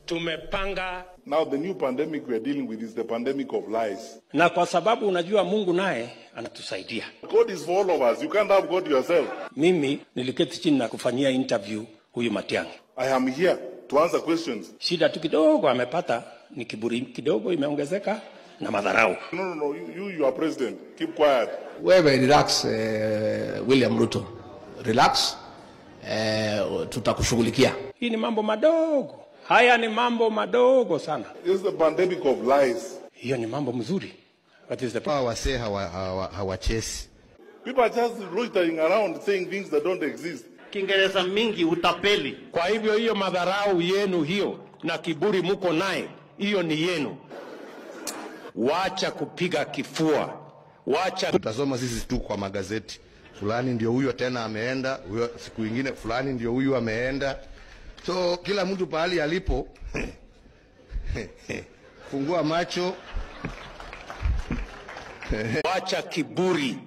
tumepanga. Now the new pandemic we are dealing with is the pandemic of lies. Na kwa sababu unajua Mungu naye anatusaidia. God is for all of us. You can't have God yourself. Mimi niliketi chini na kufanyia interview huyu Matiang'i. I am here to answer questions. Shida tu kidogo amepata ni kiburi kidogo imeongezeka na madharau. No. You are president. Keep quiet. Wewe relax, William Ruto. Relax. Tutakushughulikia. Hii ni mambo madogo. Haya ni mambo madogo sana. This is the pandemic of lies. Hiyo ni mambo mzuri. What is the power wase hawachesi. People are just loitering around saying things that don't exist. Kiingereza mingi utapeli. Kwa hivyo hiyo madharau yenu hiyo na kiburi muko naye, hiyo ni yenu. Wacha kupiga kifua. Wacha tutasoma sisi tu kwa magazeti. Fulani ndio huyo tena ameenda, huyo siku nyingine fulani ndio huyo ameenda. So kila mtu pahali alipo fungua macho. Wacha kiburi.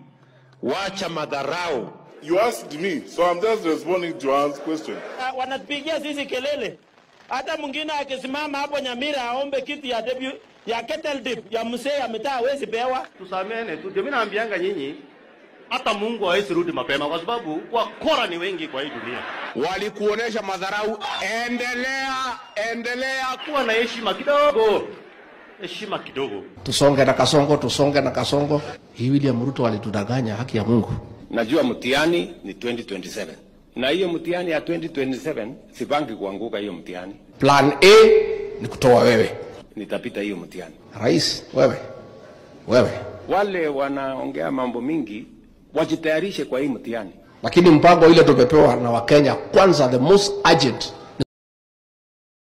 Wacha madharau. You asked me, so I'm just responding to your question. Wanatupigia sisi kelele. Hata mwingine akisimama hapo Nyamira aombe kiti ya kettle dip ya mzee ya mitaa hawezi pewa. Tusamene tu. Mimi naambianga nyinyi hata Mungu hawezi rudi mapema kwa sababu wakora ni wengi kwa hii dunia. Walikuonesha madharau, endelea kuwa na heshima kidogo. Heshima kidogo. Tusonge na kasongo. Hii William Ruto alitudanganya, haki ya Mungu. Najua mtihani ni 2027. Na hiyo mtihani ya 2027 sipangi kuanguka hiyo mtihani. Plan A ni kutoa wewe. Nitapita hiyo mtihani. Rais, wewe. Wale wanaongea mambo mingi wajitayarishe kwa hii mtihani. Lakini mpango ile tumepewa na Wakenya kwanza, the most urgent